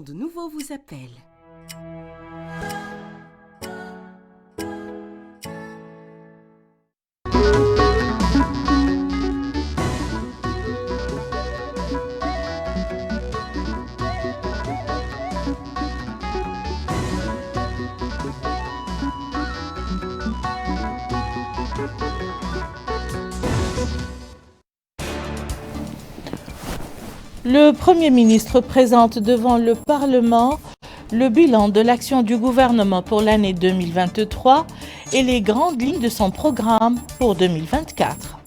Monde Nouveau vous appelle. Le Premier ministre présente devant le Parlement le bilan de l'action du gouvernement pour l'année 2023 et les grandes lignes de son programme pour 2024.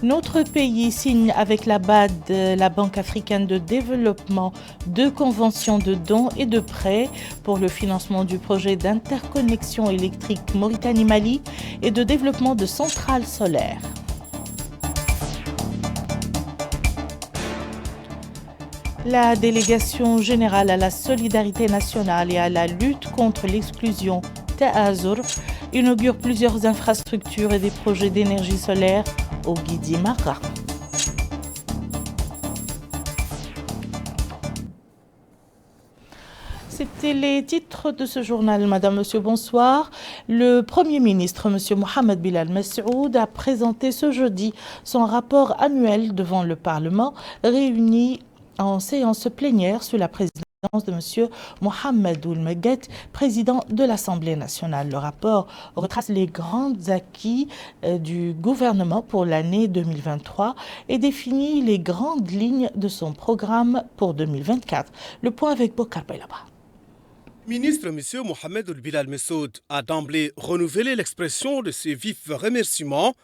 Notre pays signe avec la BAD, la Banque africaine de développement, 2 conventions de dons et de prêts pour le financement du projet d'interconnexion électrique Mauritanie-Mali et de développement de centrales solaires. La délégation générale à la solidarité nationale et à la lutte contre l'exclusion Ta'azur inaugure plusieurs infrastructures et des projets d'énergie solaire au Guidi Mara. C'était les titres de ce journal. Madame, Monsieur, bonsoir. Le Premier ministre, Monsieur Mohamed Bilal Messoud, a présenté ce jeudi son rapport annuel devant le Parlement, réuni en séance plénière sous la présidence de M. Mohamed Ould-Meguet, président de l'Assemblée nationale. Le rapport retrace les grands acquis du gouvernement pour l'année 2023 et définit les grandes lignes de son programme pour 2024. Le point avec Bokar Baylaba. Ministre M. Mohamed Ould-Bilal Messoud a d'emblée renouvelé l'expression de ses vifs remerciements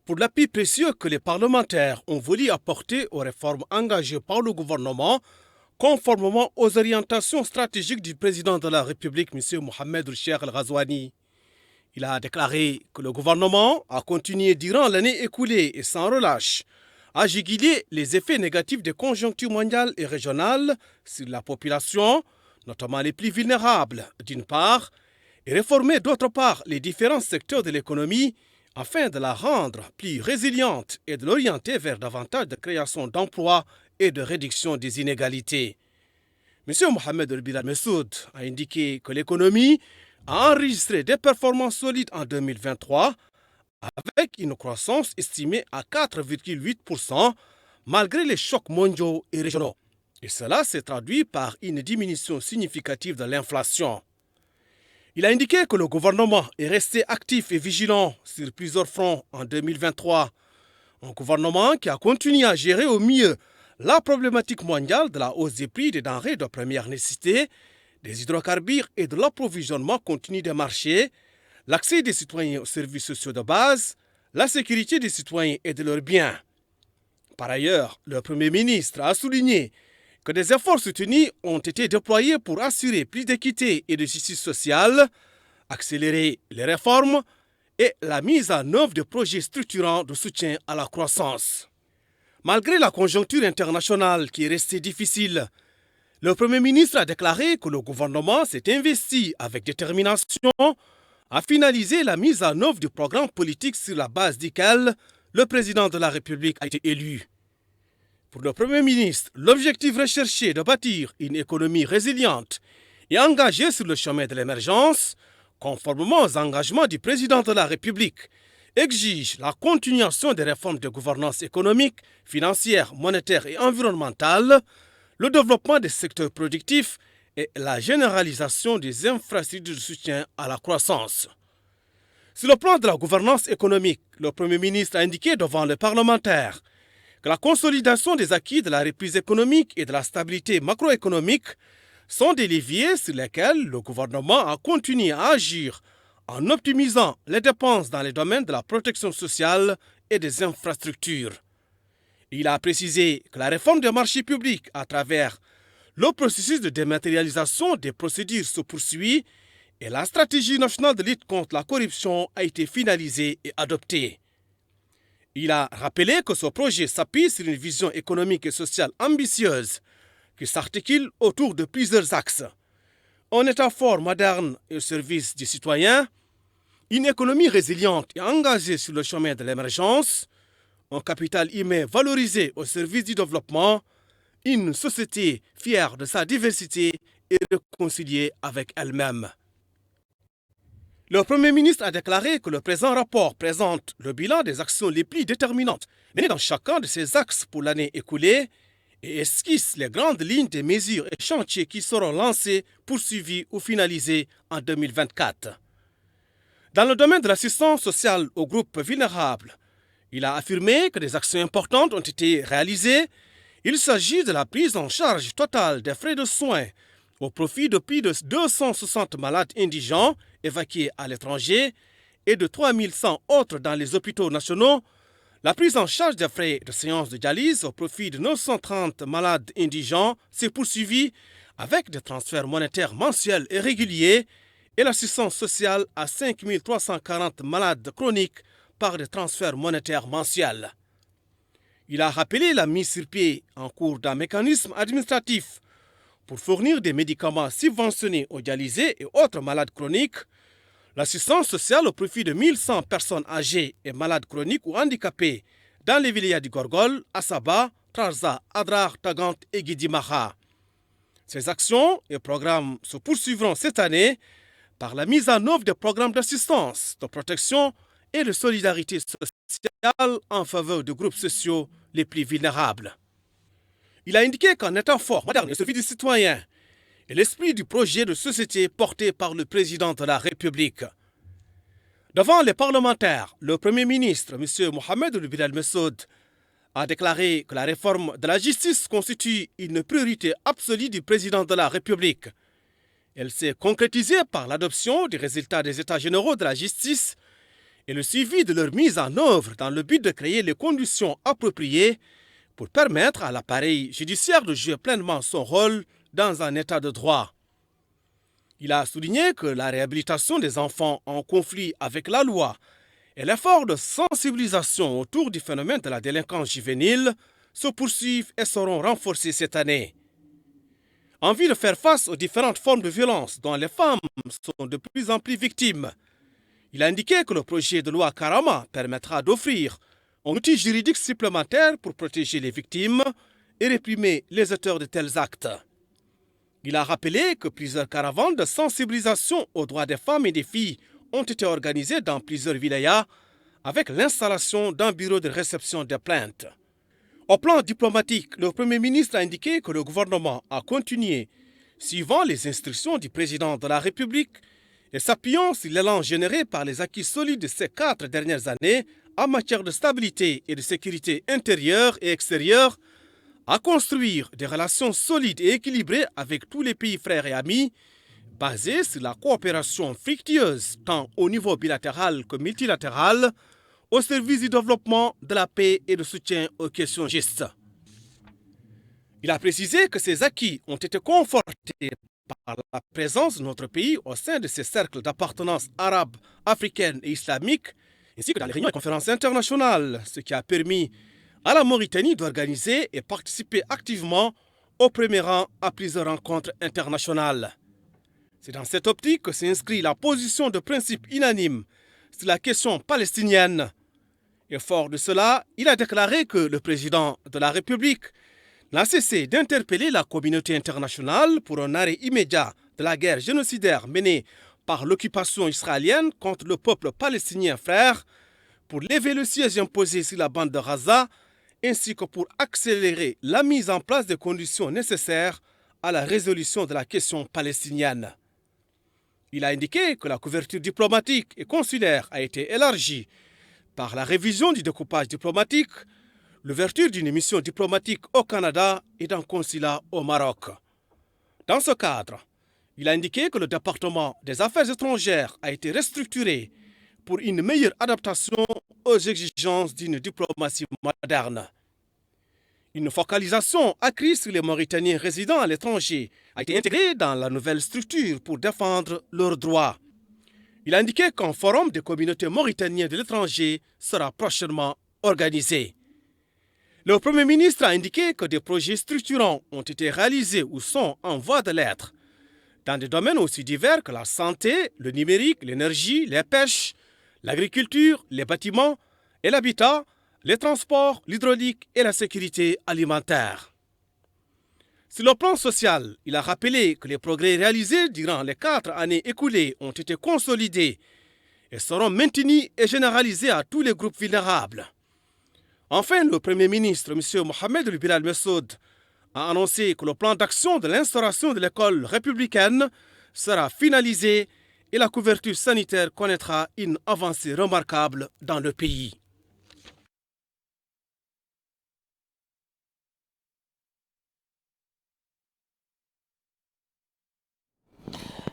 pour l'appui précieux que les parlementaires ont voulu apporter aux réformes engagées par le gouvernement, conformément aux orientations stratégiques du président de la République, M. Mohamed Ould-Cheikh El-Ghazouani. Il a déclaré que le gouvernement a continué durant l'année écoulée et sans relâche à juguler les effets négatifs des conjonctures mondiales et régionales sur la population, notamment les plus vulnérables, d'une part, et réformer d'autre part les différents secteurs de l'économie afin de la rendre plus résiliente et de l'orienter vers davantage de création d'emplois et de réduction des inégalités. M. Mohamed Ould-Bilal Messoud a indiqué que l'économie a enregistré des performances solides en 2023 avec une croissance estimée à 4,8% malgré les chocs mondiaux et régionaux. Et cela s'est traduit par une diminution significative de l'inflation. Il a indiqué que le gouvernement est resté actif et vigilant sur plusieurs fronts en 2023. Un gouvernement qui a continué à gérer au mieux la problématique mondiale de la hausse des prix des denrées de première nécessité, des hydrocarbures et de l'approvisionnement continu des marchés, l'accès des citoyens aux services sociaux de base, la sécurité des citoyens et de leurs biens. Par ailleurs, le Premier ministre a souligné que des efforts soutenus ont été déployés pour assurer plus d'équité et de justice sociale, accélérer les réformes et la mise en œuvre de projets structurants de soutien à la croissance. Malgré la conjoncture internationale qui est restée difficile, le Premier ministre a déclaré que le gouvernement s'est investi avec détermination à finaliser la mise en œuvre du programme politique sur la base duquel le président de la République a été élu. Pour le Premier ministre, l'objectif recherché de bâtir une économie résiliente et engagée sur le chemin de l'émergence, conformément aux engagements du président de la République, exige la continuation des réformes de gouvernance économique, financière, monétaire et environnementale, le développement des secteurs productifs et la généralisation des infrastructures de soutien à la croissance. Sur le plan de la gouvernance économique, le Premier ministre a indiqué devant les parlementaires que la consolidation des acquis de la reprise économique et de la stabilité macroéconomique sont des leviers sur lesquels le gouvernement a continué à agir en optimisant les dépenses dans les domaines de la protection sociale et des infrastructures. Il a précisé que la réforme des marchés publics à travers le processus de dématérialisation des procédures se poursuit et la stratégie nationale de lutte contre la corruption a été finalisée et adoptée. Il a rappelé que ce projet s'appuie sur une vision économique et sociale ambitieuse qui s'articule autour de plusieurs axes. Un État fort, moderne et au service des citoyens, une économie résiliente et engagée sur le chemin de l'émergence, un capital humain valorisé au service du développement, une société fière de sa diversité et réconciliée avec elle-même. Le Premier ministre a déclaré que le présent rapport présente le bilan des actions les plus déterminantes menées dans chacun de ces axes pour l'année écoulée et esquisse les grandes lignes des mesures et chantiers qui seront lancés, poursuivis ou finalisés en 2024. Dans le domaine de l'assistance sociale aux groupes vulnérables, il a affirmé que des actions importantes ont été réalisées. Il s'agit de la prise en charge totale des frais de soins au profit de plus de 260 malades indigents évacués à l'étranger et de 3100 autres dans les hôpitaux nationaux, la prise en charge des frais de séance de dialyse au profit de 930 malades indigents s'est poursuivie avec des transferts monétaires mensuels et réguliers et l'assistance sociale à 5340 malades chroniques par des transferts monétaires mensuels. Il a rappelé la mise sur pied en cours d'un mécanisme administratif pour fournir des médicaments subventionnés aux dialysés et autres malades chroniques, l'assistance sociale au profit de 1100 personnes âgées et malades chroniques ou handicapées dans les vilayas du Gorgol, Assaba, Trarza, Adrar, Tagant et Guidimaha. Ces actions et programmes se poursuivront cette année par la mise en œuvre des programmes d'assistance, de protection et de solidarité sociale en faveur des groupes sociaux les plus vulnérables. Il a indiqué qu'un État fort, moderne et service du citoyen est l'esprit du projet de société porté par le président de la République. Devant les parlementaires, le Premier ministre, M. Mohamed Bilal Messoud, a déclaré que la réforme de la justice constitue une priorité absolue du président de la République. Elle s'est concrétisée par l'adoption des résultats des États généraux de la justice et le suivi de leur mise en œuvre dans le but de créer les conditions appropriées pour permettre à l'appareil judiciaire de jouer pleinement son rôle dans un état de droit. Il a souligné que la réhabilitation des enfants en conflit avec la loi et l'effort de sensibilisation autour du phénomène de la délinquance juvénile se poursuivent et seront renforcés cette année. En vue de faire face aux différentes formes de violence dont les femmes sont de plus en plus victimes, il a indiqué que le projet de loi Karama permettra d'offrir un outil juridique supplémentaire pour protéger les victimes et réprimer les auteurs de tels actes. Il a rappelé que plusieurs caravanes de sensibilisation aux droits des femmes et des filles ont été organisées dans plusieurs vilayas avec l'installation d'un bureau de réception des plaintes. Au plan diplomatique, le Premier ministre a indiqué que le gouvernement a continué, suivant les instructions du président de la République et s'appuyant sur l'élan généré par les acquis solides de ces 4 dernières années en matière de stabilité et de sécurité intérieure et extérieure, à construire des relations solides et équilibrées avec tous les pays frères et amis, basées sur la coopération fructueuse tant au niveau bilatéral que multilatéral, au service du développement, de la paix et de soutien aux questions justes. Il a précisé que ces acquis ont été confortés par la présence de notre pays au sein de ces cercles d'appartenance arabe, africaine et islamique, ainsi que dans les réunions et conférences internationales, ce qui a permis à la Mauritanie d'organiser et participer activement au premier rang à plusieurs rencontres internationales. C'est dans cette optique que s'inscrit la position de principe unanime sur la question palestinienne. Et fort de cela, il a déclaré que le président de la République n'a cessé d'interpeller la communauté internationale pour un arrêt immédiat de la guerre génocidaire menée par l'occupation israélienne contre le peuple palestinien frère, pour lever le siège imposé sur la bande de Gaza, ainsi que pour accélérer la mise en place des conditions nécessaires à la résolution de la question palestinienne. Il a indiqué que la couverture diplomatique et consulaire a été élargie par la révision du découpage diplomatique, l'ouverture d'une mission diplomatique au Canada et d'un consulat au Maroc. Dans ce cadre, il a indiqué que le département des Affaires étrangères a été restructuré pour une meilleure adaptation aux exigences d'une diplomatie moderne. Une focalisation accrue sur les Mauritaniens résidant à l'étranger a été intégrée dans la nouvelle structure pour défendre leurs droits. Il a indiqué qu'un forum des communautés mauritaniennes de l'étranger sera prochainement organisé. Le Premier ministre a indiqué que des projets structurants ont été réalisés ou sont en voie de l'être dans des domaines aussi divers que la santé, le numérique, l'énergie, les pêches, l'agriculture, les bâtiments et l'habitat, les transports, l'hydraulique et la sécurité alimentaire. Sur le plan social, il a rappelé que les progrès réalisés durant les 4 années écoulées ont été consolidés et seront maintenus et généralisés à tous les groupes vulnérables. Enfin, le Premier ministre, M. Mohamed Bilal Messoud, a annoncé que le plan d'action de l'instauration de l'école républicaine sera finalisé et la couverture sanitaire connaîtra une avancée remarquable dans le pays.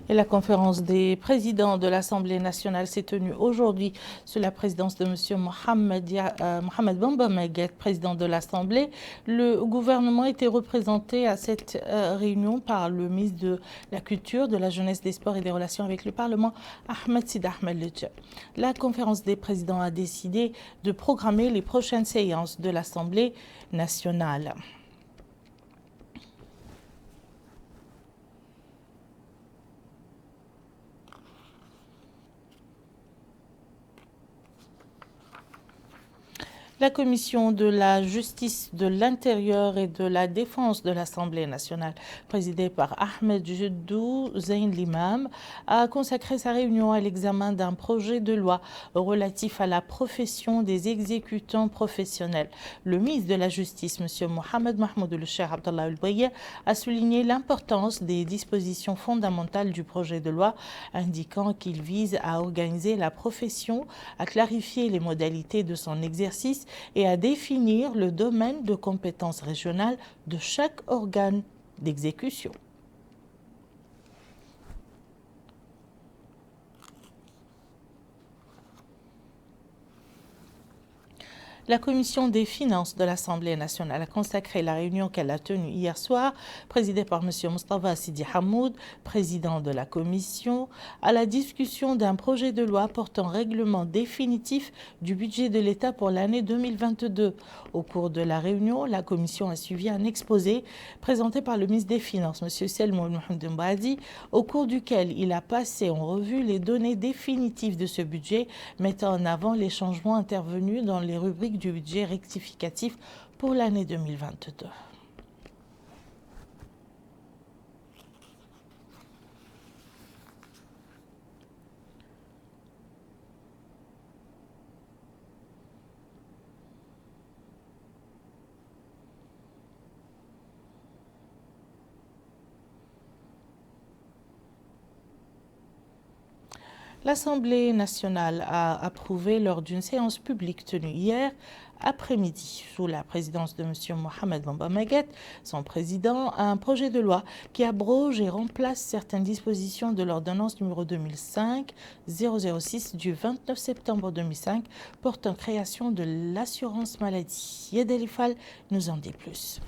Et la conférence des présidents de l'Assemblée nationale s'est tenue aujourd'hui sous la présidence de M. Mohamed Bamba Maguette, président de l'Assemblée. Le gouvernement était représenté à cette réunion par le ministre de la Culture, de la Jeunesse, des Sports et des Relations avec le Parlement, Ahmed Sid Ahmed Ledja. La conférence des présidents a décidé de programmer les prochaines séances de l'Assemblée nationale. La commission de la justice, de l'intérieur et de la défense de l'Assemblée nationale, présidée par Ahmed Jeddou Zain Limam, a consacré sa réunion à l'examen d'un projet de loi relatif à la profession des exécutants professionnels. Le ministre de la Justice, M. Mohamed Mahmoud El-Cheikh Abdallah El-Bouye, a souligné l'importance des dispositions fondamentales du projet de loi, indiquant qu'il vise à organiser la profession, à clarifier les modalités de son exercice et à définir le domaine de compétences régionales de chaque organe d'exécution. La commission des finances de l'Assemblée nationale a consacré la réunion qu'elle a tenue hier soir, présidée par M. Moustapha Sidi Hamoud, président de la commission, à la discussion d'un projet de loi portant règlement définitif du budget de l'État pour l'année 2022. Au cours de la réunion, la commission a suivi un exposé présenté par le ministre des Finances, M. Selmoun Mohamed Mbadi, au cours duquel il a passé en revue les données définitives de ce budget, mettant en avant les changements intervenus dans les rubriques du budget rectificatif pour l'année 2022. L'Assemblée nationale a approuvé lors d'une séance publique tenue hier après-midi, sous la présidence de M. Mohamed Bamba Maguette, son président, un projet de loi qui abroge et remplace certaines dispositions de l'ordonnance numéro 2005-006 du 29 septembre 2005 portant création de l'assurance maladie. Yedel Fall nous en dit plus.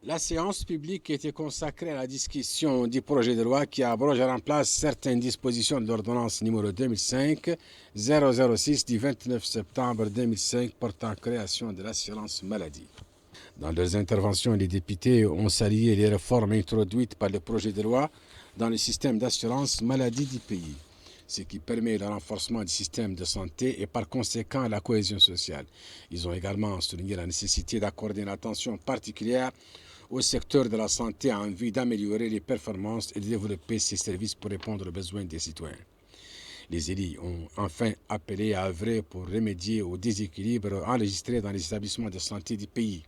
La séance publique était consacrée à la discussion du projet de loi qui abroge et remplace certaines dispositions de l'ordonnance numéro 2005-006 du 29 septembre 2005 portant création de l'assurance maladie. Dans leurs interventions, les députés ont salué les réformes introduites par le projet de loi dans le système d'assurance maladie du pays, ce qui permet le renforcement du système de santé et par conséquent la cohésion sociale. Ils ont également souligné la nécessité d'accorder une attention particulière au secteur de la santé en vue d'améliorer les performances et de développer ces services pour répondre aux besoins des citoyens. Les élus ont enfin appelé à œuvrer pour remédier aux déséquilibres enregistrés dans les établissements de santé du pays.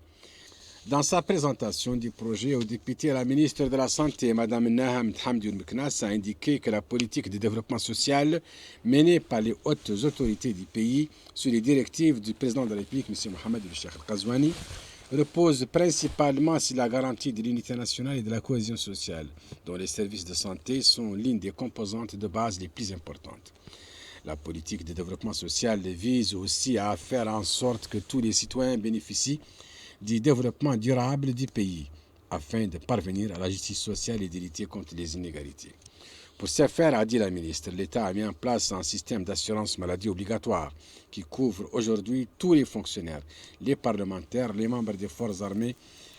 Dans sa présentation du projet aux députés, la ministre de la Santé, Mme Naham Hamdoul Meknas, a indiqué que la politique de développement social menée par les hautes autorités du pays sous les directives du président de la République, M. Mohamed El-Cheikh Al-Qazouani, repose principalement sur la garantie de l'unité nationale et de la cohésion sociale, dont les services de santé sont l'une des composantes de base les plus importantes. La politique de développement social vise aussi à faire en sorte que tous les citoyens bénéficient du développement durable du pays, afin de parvenir à la justice sociale et de lutter contre les inégalités. Pour ce faire, a dit la ministre, l'État a mis en place un système d'assurance maladie obligatoire qui couvre aujourd'hui tous les fonctionnaires, les parlementaires, les membres des forces armées,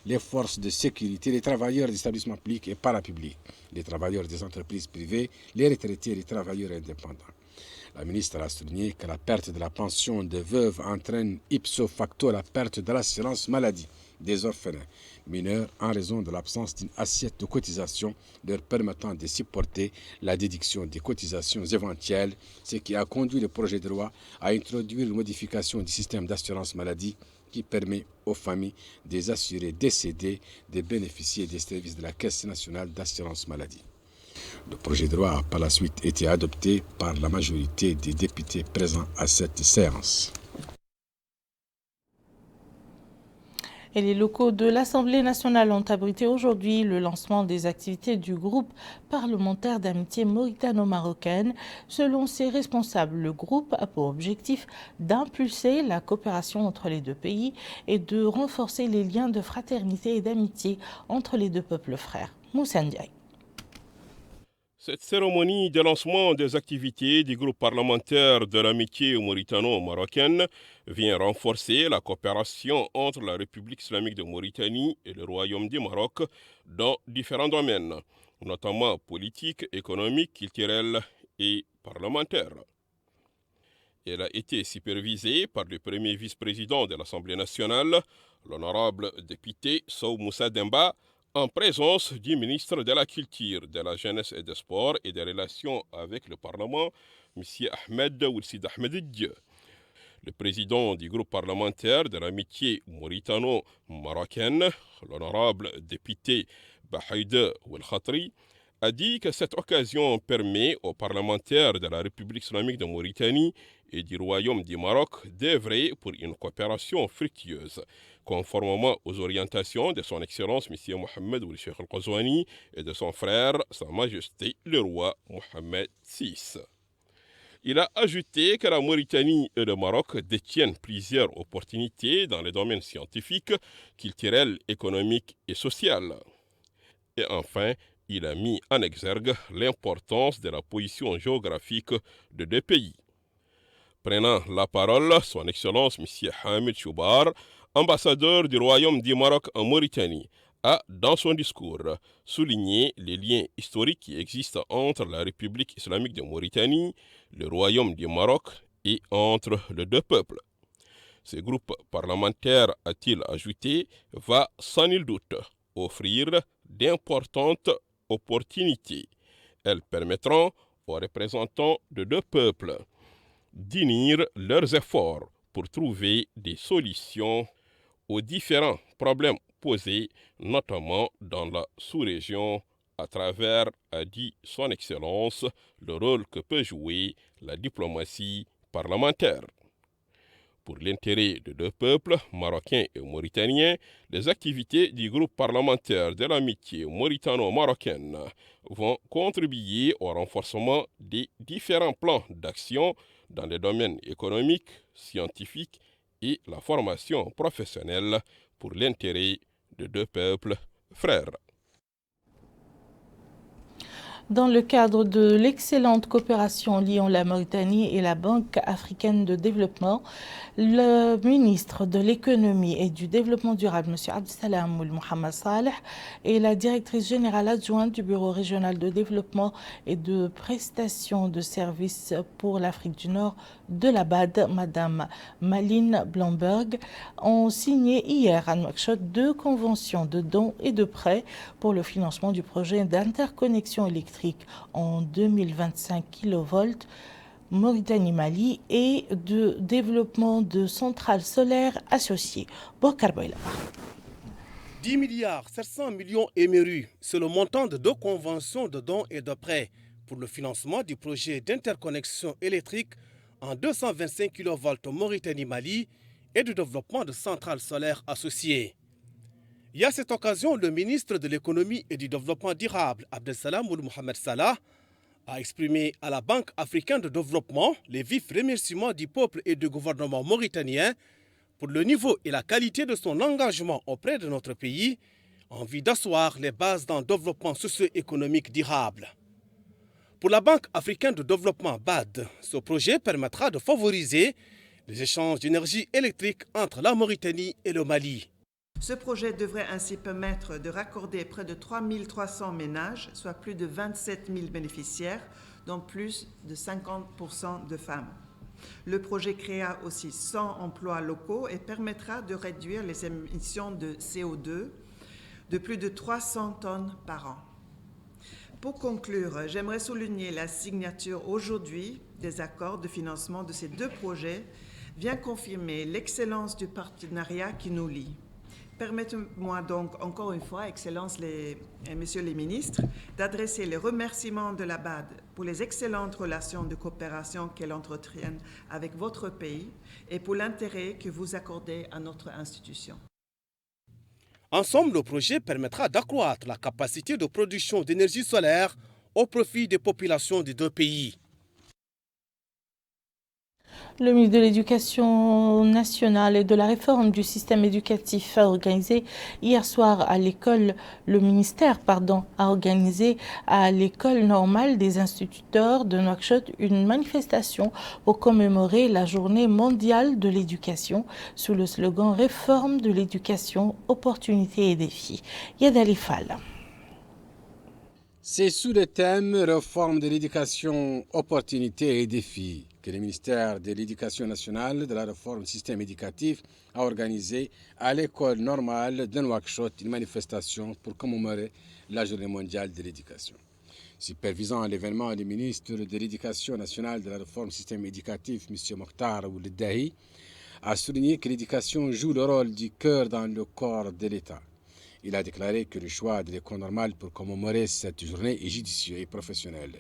les forces de sécurité, les travailleurs des établissements publics et parapublics, les travailleurs des entreprises privées, les retraités et les travailleurs indépendants. La ministre a souligné que la perte de la pension des veuves entraîne ipso facto la perte de l'assurance maladie des orphelins mineurs en raison de l'absence d'une assiette de cotisation leur permettant de supporter la déduction des cotisations éventuelles, ce qui a conduit le projet de loi à introduire une modification du système d'assurance maladie qui permet aux familles des assurés décédés de bénéficier des services de la Caisse nationale d'assurance maladie. Le projet de loi a par la suite été adopté par la majorité des députés présents à cette séance. Et les locaux de l'Assemblée nationale ont abrité aujourd'hui le lancement des activités du groupe parlementaire d'amitié mauritano-marocaine. Selon ses responsables, le groupe a pour objectif d'impulser la coopération entre les deux pays et de renforcer les liens de fraternité et d'amitié entre les deux peuples frères. Moussa Ndiaye. Cette cérémonie de lancement des activités du groupe parlementaire de l'amitié mauritano-marocaine vient renforcer la coopération entre la République islamique de Mauritanie et le Royaume du Maroc dans différents domaines, notamment politiques, économiques, culturels et parlementaires. Elle a été supervisée par le premier vice-président de l'Assemblée nationale, l'honorable député Sow Moussa Demba, en présence du ministre de la Culture, de la Jeunesse et des Sports et des Relations avec le Parlement, M. Ahmed Oulsid Ahmed Dieu. Le président du groupe parlementaire de l'amitié mauritano-marocaine, l'honorable député Bahaïd Ouel-Khatri, a dit que cette occasion permet aux parlementaires de la République islamique de Mauritanie et du Royaume du Maroc d'œuvrer pour une coopération fructueuse, conformément aux orientations de son Excellence M. Mohamed Ould Cheikh Al-Qazouani et de son frère, Sa Majesté le roi Mohamed VI. Il a ajouté que la Mauritanie et le Maroc détiennent plusieurs opportunités dans les domaines scientifiques, culturels, économiques et sociaux. Et enfin, il a mis en exergue l'importance de la position géographique de deux pays. Prenant la parole, son Excellence M. Hamid Choubar, ambassadeur du Royaume du Maroc en Mauritanie, a, dans son discours, souligné les liens historiques qui existent entre la République islamique de Mauritanie, le Royaume du Maroc et entre les deux peuples. Ce groupe parlementaire, a-t-il ajouté, va sans nul doute offrir d'importantes opportunités. Elles permettront aux représentants de deux peuples d'unir leurs efforts pour trouver des solutions aux différents problèmes posés, notamment dans la sous-région, à travers, a dit son Excellence, le rôle que peut jouer la diplomatie parlementaire. Pour l'intérêt de deux peuples, marocains et mauritaniens, les activités du groupe parlementaire de l'amitié mauritano-marocaine vont contribuer au renforcement des différents plans d'action dans les domaines économiques, scientifiques et la formation professionnelle pour l'intérêt de deux peuples frères. Dans le cadre de l'excellente coopération liant la Mauritanie et la Banque africaine de développement, le ministre de l'économie et du développement durable, M. Abdessalam Ould Mohamed Saleh, et la directrice générale adjointe du Bureau régional de développement et de prestations de services pour l'Afrique du Nord de la BAD, Mme Malin Blomberg, ont signé hier à Nouakchott 2 conventions de dons et de prêts pour le financement du projet d'interconnexion électrique en 2025 kV Mauritanie-Mali et de développement de centrales solaires associées. Bokar Boylaba. 10 milliards 700 millions émerus, c'est le montant de 2 conventions de dons et de prêts pour le financement du projet d'interconnexion électrique en 225 kV Mauritanie-Mali et du développement de centrales solaires associées. Et à cette occasion, le ministre de l'économie et du développement durable, Abdessalam Ould Mohamed Salah, a exprimé à la Banque africaine de développement les vifs remerciements du peuple et du gouvernement mauritanien pour le niveau et la qualité de son engagement auprès de notre pays en vue d'asseoir les bases d'un développement socio-économique durable. Pour la Banque africaine de développement BAD, ce projet permettra de favoriser les échanges d'énergie électrique entre la Mauritanie et le Mali. Ce projet devrait ainsi permettre de raccorder près de 3 300 ménages, soit plus de 27 000 bénéficiaires, dont plus de 50% de femmes. Le projet créera aussi 100 emplois locaux et permettra de réduire les émissions de CO2 de plus de 300 tonnes par an. Pour conclure, j'aimerais souligner la signature aujourd'hui des accords de financement de ces deux projets vient confirmer l'excellence du partenariat qui nous lie. Permettez-moi donc encore une fois, Excellences Messieurs les ministres, d'adresser les remerciements de la BAD pour les excellentes relations de coopération qu'elle entretient avec votre pays et pour l'intérêt que vous accordez à notre institution. Ensemble, le projet permettra d'accroître la capacité de production d'énergie solaire au profit des populations des deux pays. Le ministre de l'Éducation nationale et de la réforme du système éducatif a organisé hier soir à l'école, a organisé à l'école normale des instituteurs de Nouakchott une manifestation pour commémorer la journée mondiale de l'éducation sous le slogan Réforme de l'éducation, opportunités et défis. Yadali Fall. C'est sous le thème Réforme de l'éducation, opportunités et défis que le ministère de l'Éducation nationale de la réforme du système éducatif a organisé à l'école normale de Nouakchott une manifestation pour commémorer la journée mondiale de l'éducation. Supervisant l'événement, le ministre de l'Éducation nationale de la réforme du système éducatif, M. Mokhtar Ould Dahi, a souligné que l'éducation joue le rôle du cœur dans le corps de l'État. Il a déclaré que le choix de l'école normale pour commémorer cette journée est judicieux et professionnel,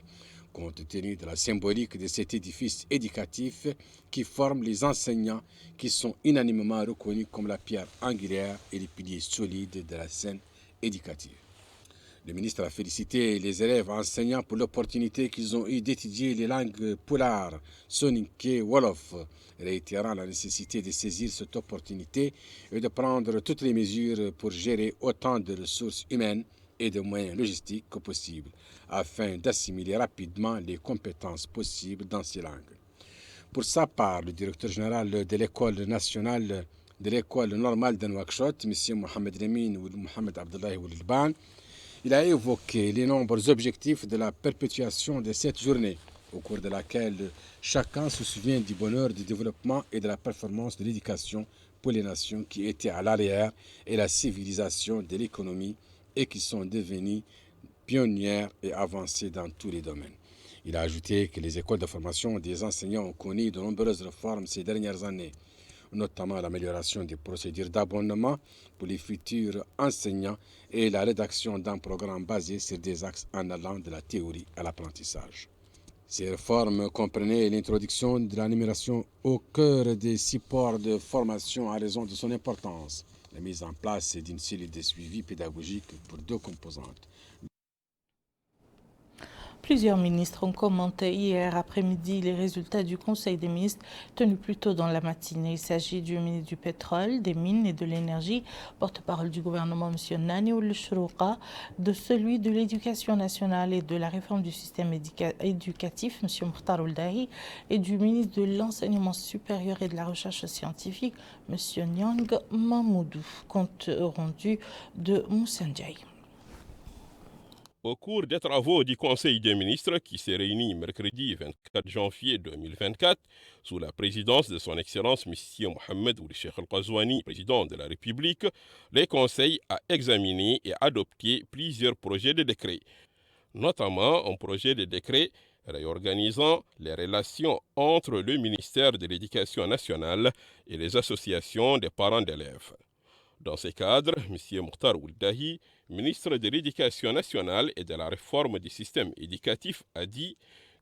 compte tenu de la symbolique de cet édifice éducatif qui forme les enseignants qui sont unanimement reconnus comme la pierre angulaire et les piliers solides de la scène éducative. Le ministre a félicité les élèves enseignants pour l'opportunité qu'ils ont eue d'étudier les langues pulaar, soninké, wolof, réitérant la nécessité de saisir cette opportunité et de prendre toutes les mesures pour gérer autant de ressources humaines et de moyens logistiques que possible, afin d'assimiler rapidement les compétences possibles dans ces langues. Pour sa part, le directeur général de l'école nationale de l'école normale de Nouakchott, M. Mohamed Lamine ou Mohamed Abdullahi Oulilban, il a évoqué les nombreux objectifs de la perpétuation de cette journée, au cours de laquelle chacun se souvient du bonheur du développement et de la performance de l'éducation pour les nations qui étaient à l'arrière et la civilisation de l'économie et qui sont devenues pionnières et avancées dans tous les domaines. Il a ajouté que les écoles de formation des enseignants ont connu de nombreuses réformes ces dernières années, notamment l'amélioration des procédures d'abonnement pour les futurs enseignants et la rédaction d'un programme basé sur des axes en allant de la théorie à l'apprentissage. Ces réformes comprenaient l'introduction de la numération au cœur des supports de formation à raison de son importance, la mise en place d'une cellule de suivi pédagogique pour deux composantes. Plusieurs ministres ont commenté hier après-midi les résultats du Conseil des ministres tenu plus tôt dans la matinée. Il s'agit du ministre du Pétrole, des Mines et de l'Énergie, porte-parole du gouvernement M. Nani Ould Chrouqa, de celui de l'Éducation nationale et de la réforme du système éducatif, M. Mokhtar Ould Dahi, et du ministre de l'Enseignement supérieur et de la Recherche scientifique, M. Nyang Mamoudou. Compte rendu de Moussa Ndiaye. Au cours des travaux du Conseil des ministres qui s'est réuni mercredi 24 janvier 2024 sous la présidence de son Excellence M. Mohamed Ould Cheikh Al-Qazouani, président de la République, le Conseil a examiné et adopté plusieurs projets de décret, notamment un projet de décret réorganisant les relations entre le ministère de l'Éducation nationale et les associations des parents d'élèves. Dans ce cadre, M. Mokhtar Ould Dahi, ministre de l'Éducation nationale et de la réforme du système éducatif, a dit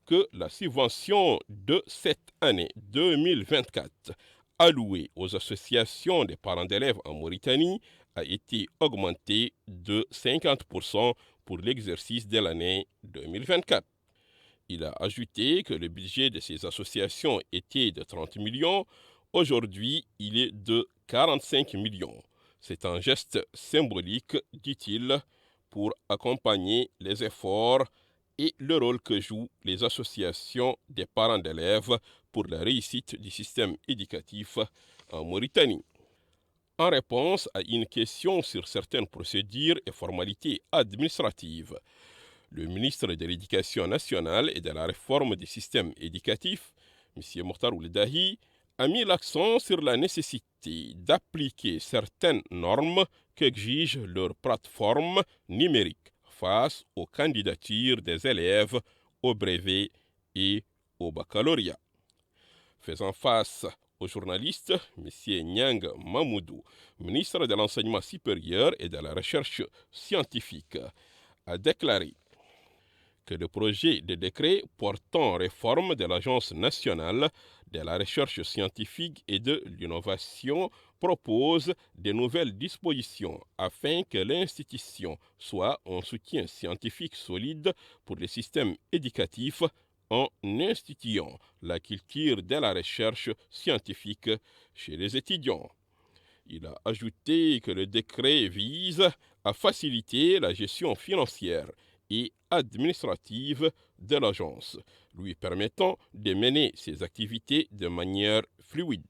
que la subvention de cette année 2024 allouée aux associations des parents d'élèves en Mauritanie a été augmentée de 50% pour l'exercice de l'année 2024. Il a ajouté que le budget de ces associations était de 30 millions. Aujourd'hui, il est de 45 millions. C'est un geste symbolique, dit-il, pour accompagner les efforts et le rôle que jouent les associations des parents d'élèves pour la réussite du système éducatif en Mauritanie. En réponse à une question sur certaines procédures et formalités administratives, Le ministre de l'Éducation nationale et de la réforme des systèmes éducatifs, M. Mokhtar Ould Dahi, a mis l'accent sur la nécessité d'appliquer certaines normes qu'exige leur plateforme numérique face aux candidatures des élèves au brevet et au baccalauréat. Faisant face aux journalistes, M. Nyang Mamoudou, ministre de l'Enseignement supérieur et de la Recherche scientifique, a déclaré que le projet de décret portant réforme de l'Agence nationale de la recherche scientifique et de l'innovation propose de nouvelles dispositions afin que l'institution soit un soutien scientifique solide pour le système éducatif en instituant la culture de la recherche scientifique chez les étudiants. Il a ajouté que le décret vise à faciliter la gestion financière et administrative de l'agence, lui permettant de mener ses activités de manière fluide.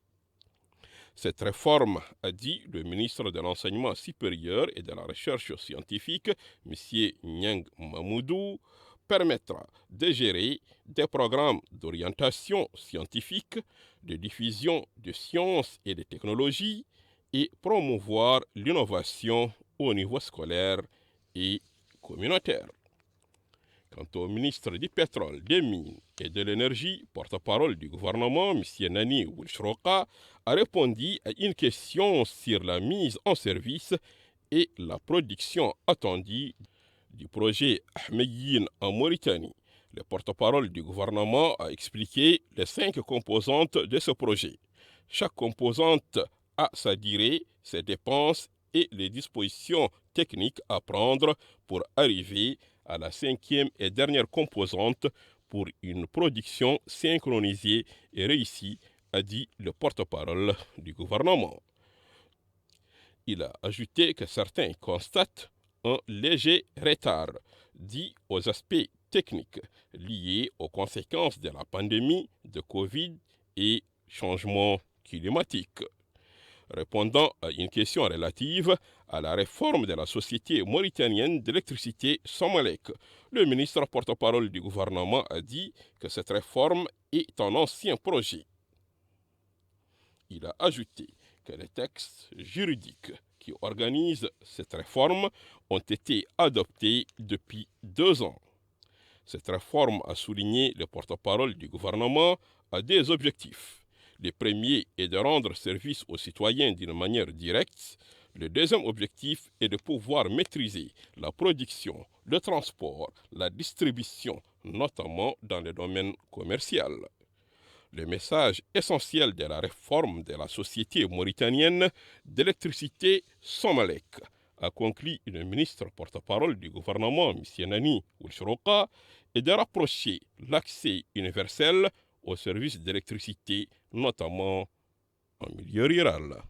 Cette réforme, a dit le ministre de l'Enseignement supérieur et de la Recherche scientifique, M. Nyang Mamoudou, permettra de gérer des programmes d'orientation scientifique, de diffusion de sciences et de technologies et promouvoir l'innovation au niveau scolaire et communautaire. Quant au ministre du Pétrole, des Mines et de l'Énergie, porte-parole du gouvernement, M. Nani Wilshroqa, a répondu à une question sur la mise en service et la production attendue du projet Ahmeyim en Mauritanie. Le porte-parole du gouvernement a expliqué les 5 composantes de ce projet. Chaque composante a sa durée, ses dépenses et les dispositions techniques à prendre pour arriver à la 5e et dernière composante pour une production synchronisée et réussie, a dit le porte-parole du gouvernement. Il a ajouté que certains constatent un léger retard dû aux aspects techniques liés aux conséquences de la pandémie de Covid et changement climatique. Répondant à une question relative à la réforme de la société mauritanienne d'électricité Somalec, le ministre porte-parole du gouvernement a dit que cette réforme est un ancien projet. Il a ajouté que les textes juridiques qui organisent cette réforme ont été adoptés depuis 2 ans. Cette réforme, a souligné le porte-parole du gouvernement, a des objectifs. Le premier est de rendre service aux citoyens d'une manière directe. Le deuxième objectif est de pouvoir maîtriser la production, le transport, la distribution, notamment dans le domaine commercial. Le message essentiel de la réforme de la société mauritanienne d'électricité Somalec, a conclu le ministre porte-parole du gouvernement, M. Nani Wilshroqa, est de rapprocher l'accès universel aux services d'électricité, notamment en milieu rural.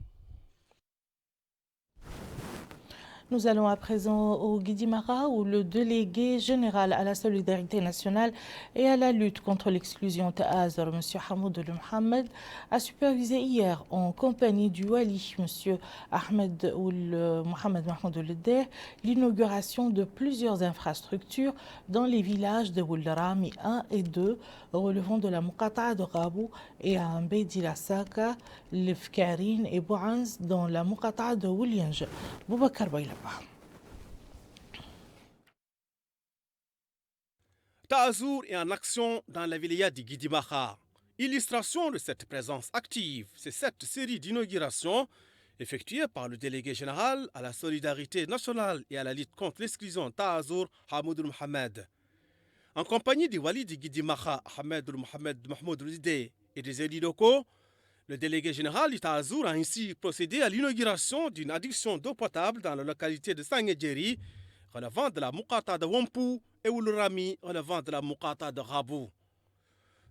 Nous allons à présent au Guidimara où le délégué général à la solidarité nationale et à la lutte contre l'exclusion Ta'azur, M. Hamoud El Mohamed, a supervisé hier en compagnie du Wali, M. Ahmed Ould Mohamed Mahmoud Ould, l'inauguration de plusieurs infrastructures dans les villages de Ould Rami 1 et 2 relevant de la Muqata'a de Rabou et à Mbedi Lasaka, Lefkarine et Bouanz dans la Muqata'a de Ouliange. Boubacar Baila. Ta'azur est en action dans la wilaya de Guidimara. Illustration de cette présence active, c'est cette série d'inaugurations effectuée par le délégué général à la solidarité nationale et à la lutte contre l'exclusion Ta'azur, Hamoud El Mohamed. En compagnie du Wali de Guidimara, Ahmed El Mohamed Mahmoud Ould, et des élus locaux, le délégué général du Ta'azur a ainsi procédé à l'inauguration d'une adduction d'eau potable dans la localité de Sangedjeri, relevant de la Muqata'a de Wampu, et Ould Rami, relevant de la Muqata'a de Rabou.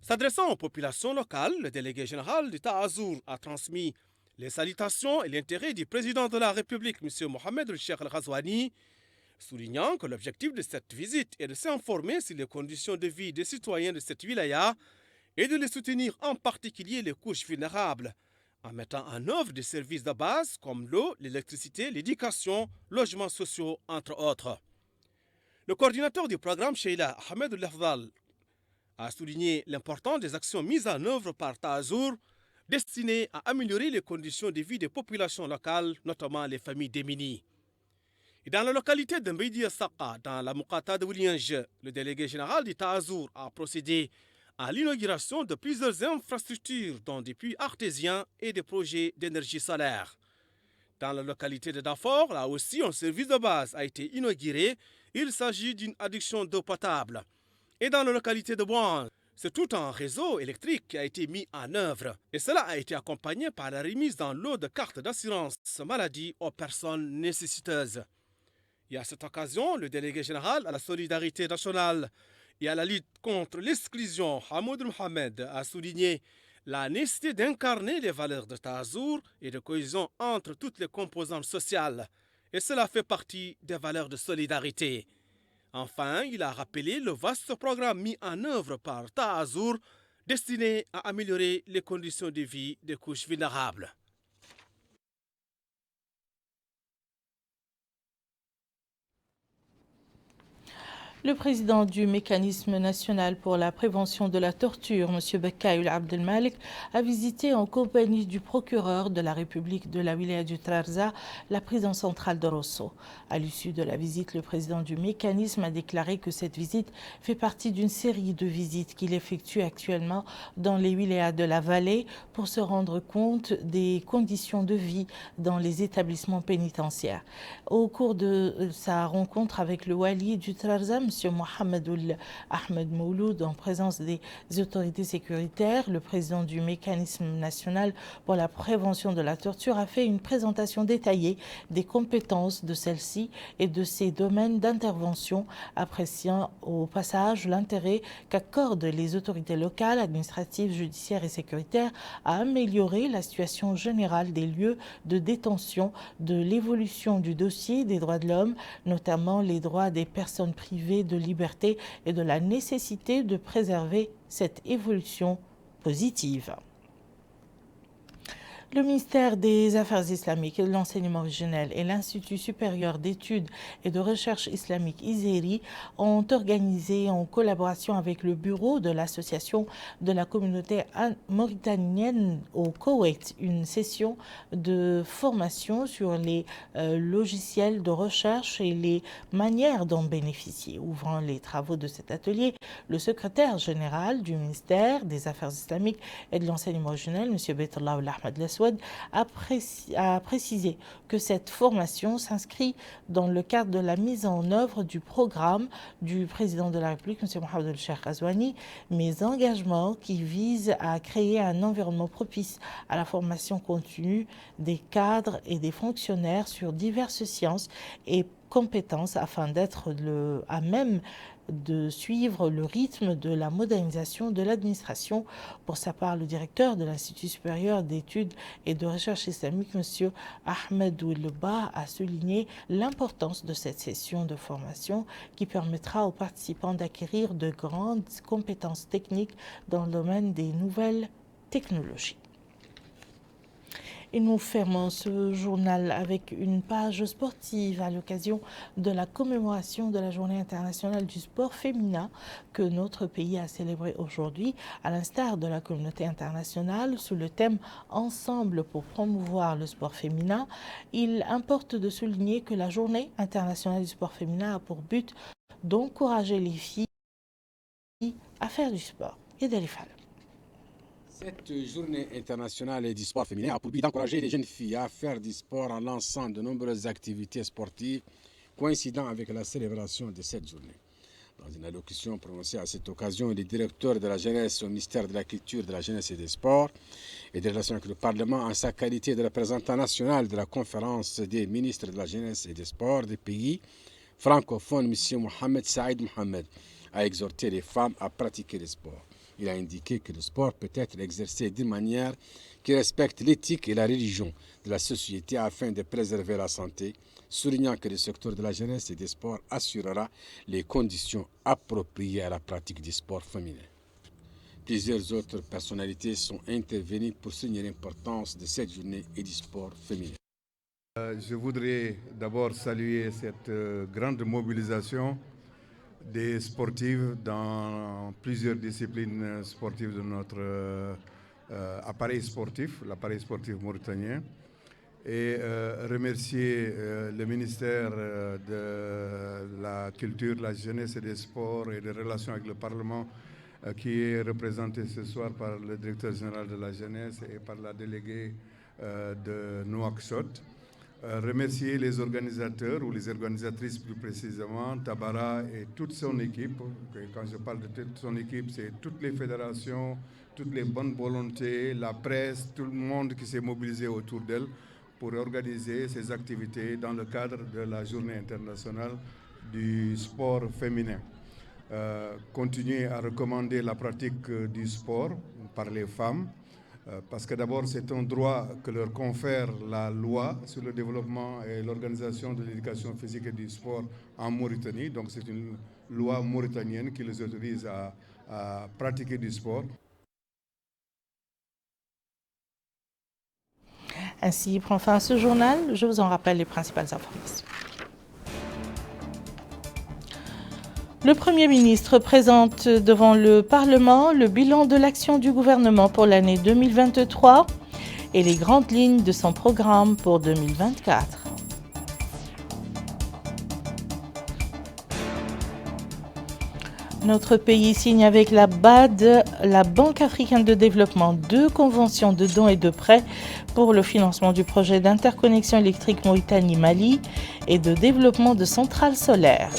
S'adressant aux populations locales, le délégué général du Ta'azur a transmis les salutations et l'intérêt du président de la République, M. Mohamed El Cheikh El Ghazouani, soulignant que l'objectif de cette visite est de s'informer sur les conditions de vie des citoyens de cette wilaya et de les soutenir, en particulier les couches vulnérables, en mettant en œuvre des services de base comme l'eau, l'électricité, l'éducation, logements sociaux, entre autres. Le coordinateur du programme, Sheila Ahmed Lafdal, a souligné l'importance des actions mises en œuvre par Taazour destinées à améliorer les conditions de vie des populations locales, notamment les familles démunies. Et dans la localité de Mbidi Saka, dans la Mukata de Wiliange, le délégué général du Taazour a procédé à l'inauguration de plusieurs infrastructures, dont des puits artésiens et des projets d'énergie solaire. Dans la localité de Darfour, là aussi, un service de base a été inauguré. Il s'agit d'une adduction d'eau potable. Et dans la localité de Bouan, c'est tout un réseau électrique qui a été mis en œuvre. Et cela a été accompagné par la remise dans l'eau de cartes d'assurance maladie aux personnes nécessiteuses. Et à cette occasion, le délégué général à la solidarité nationale et à la lutte contre l'exclusion, Hamoud Mohamed, a souligné la nécessité d'incarner les valeurs de Taazour et de cohésion entre toutes les composantes sociales. Et cela fait partie des valeurs de solidarité. Enfin, il a rappelé le vaste programme mis en œuvre par Taazour destiné à améliorer les conditions de vie des couches vulnérables. Le président du Mécanisme national pour la prévention de la torture, M. Bekkaïl Abdelmalek, a visité en compagnie du procureur de la République de la Wilaya du Trarza la prison centrale de Rosso. À l'issue de la visite, le président du Mécanisme a déclaré que cette visite fait partie d'une série de visites qu'il effectue actuellement dans les wilayas de la vallée pour se rendre compte des conditions de vie dans les établissements pénitentiaires. Au cours de sa rencontre avec le wali du Trarza, M. Mohamed Ahmed Mouloud, en présence des autorités sécuritaires, le président du Mécanisme national pour la prévention de la torture a fait une présentation détaillée des compétences de celle-ci et de ses domaines d'intervention, appréciant au passage l'intérêt qu'accordent les autorités locales, administratives, judiciaires et sécuritaires à améliorer la situation générale des lieux de détention, de l'évolution du dossier des droits de l'homme, notamment les droits des personnes privées de liberté et de la nécessité de préserver cette évolution positive. Le ministère des Affaires islamiques et de l'enseignement originel et l'Institut supérieur d'études et de recherche islamique ISERI ont organisé en collaboration avec le bureau de l'association de la communauté mauritanienne au Koweït une session de formation sur les logiciels de recherche et les manières d'en bénéficier. Ouvrant les travaux de cet atelier, le secrétaire général du ministère des Affaires islamiques et de l'enseignement originel, M. Beitallah Ahmed Leswed, a précisé que cette formation s'inscrit dans le cadre de la mise en œuvre du programme du président de la République, M. Mohamed El-Cheikh Ghazouani, mes engagements qui visent à créer un environnement propice à la formation continue des cadres et des fonctionnaires sur diverses sciences et compétences afin d'être à même de suivre le rythme de la modernisation de l'administration. Pour sa part, le directeur de l'Institut supérieur d'études et de recherche islamique, M. Ahmed Ouelba, a souligné l'importance de cette session de formation qui permettra aux participants d'acquérir de grandes compétences techniques dans le domaine des nouvelles technologies. Et nous fermons ce journal avec une page sportive à l'occasion de la commémoration de la Journée internationale du sport féminin que notre pays a célébrée aujourd'hui, à l'instar de la communauté internationale, sous le thème « Ensemble pour promouvoir le sport féminin ». Il importe de souligner que la Journée internationale du sport féminin a pour but d'encourager les filles à faire du sport et d'aller faire. Cette journée internationale du sport féminin a pour but d'encourager les jeunes filles à faire du sport en lançant de nombreuses activités sportives coïncidant avec la célébration de cette journée. Dans une allocution prononcée à cette occasion, le directeur de la jeunesse au ministère de la Culture, de la Jeunesse et des Sports et des Relations avec le Parlement, en sa qualité de représentant national de la conférence des ministres de la Jeunesse et des Sports des pays francophones, M. Mohamed Saïd Mohamed, a exhorté les femmes à pratiquer le sport. Il a indiqué que le sport peut être exercé d'une manière qui respecte l'éthique et la religion de la société afin de préserver la santé, soulignant que le secteur de la jeunesse et des sports assurera les conditions appropriées à la pratique du sport féminin. Plusieurs autres personnalités sont intervenues pour souligner l'importance de cette journée et du sport féminin. Je voudrais d'abord saluer cette grande mobilisation des sportifs dans plusieurs disciplines sportives de notre appareil sportif, l'appareil sportif mauritanien, et remercier le ministère de la Culture, de la Jeunesse et des Sports et des Relations avec le Parlement qui est représenté ce soir par le directeur général de la Jeunesse et par la déléguée de Nouakchott. Remercier les organisateurs ou les organisatrices plus précisément, Tabara et toute son équipe. Quand je parle de toute son équipe, c'est toutes les fédérations, toutes les bonnes volontés, la presse, tout le monde qui s'est mobilisé autour d'elle pour organiser ces activités dans le cadre de la journée internationale du sport féminin. Continuer à recommander la pratique du sport par les femmes, parce que d'abord c'est un droit que leur confère la loi sur le développement et l'organisation de l'éducation physique et du sport en Mauritanie. Donc c'est une loi mauritanienne qui les autorise à pratiquer du sport. Ainsi prend fin ce journal. Je vous en rappelle les principales informations. Le Premier ministre présente devant le Parlement le bilan de l'action du gouvernement pour l'année 2023 et les grandes lignes de son programme pour 2024. Notre pays signe avec la BAD, la Banque africaine de développement, 2 conventions de dons et de prêts pour le financement du projet d'interconnexion électrique Mauritanie-Mali et de développement de centrales solaires.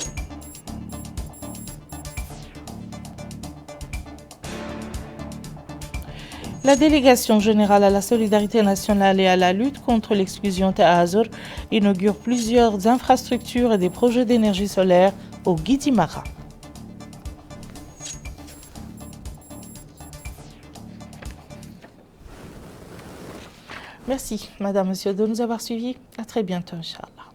La délégation générale à la solidarité nationale et à la lutte contre l'exclusion Ta'azur inaugure plusieurs infrastructures et des projets d'énergie solaire au Guidimara. Merci, Madame, Monsieur, de nous avoir suivis. À très bientôt, Inch'Allah.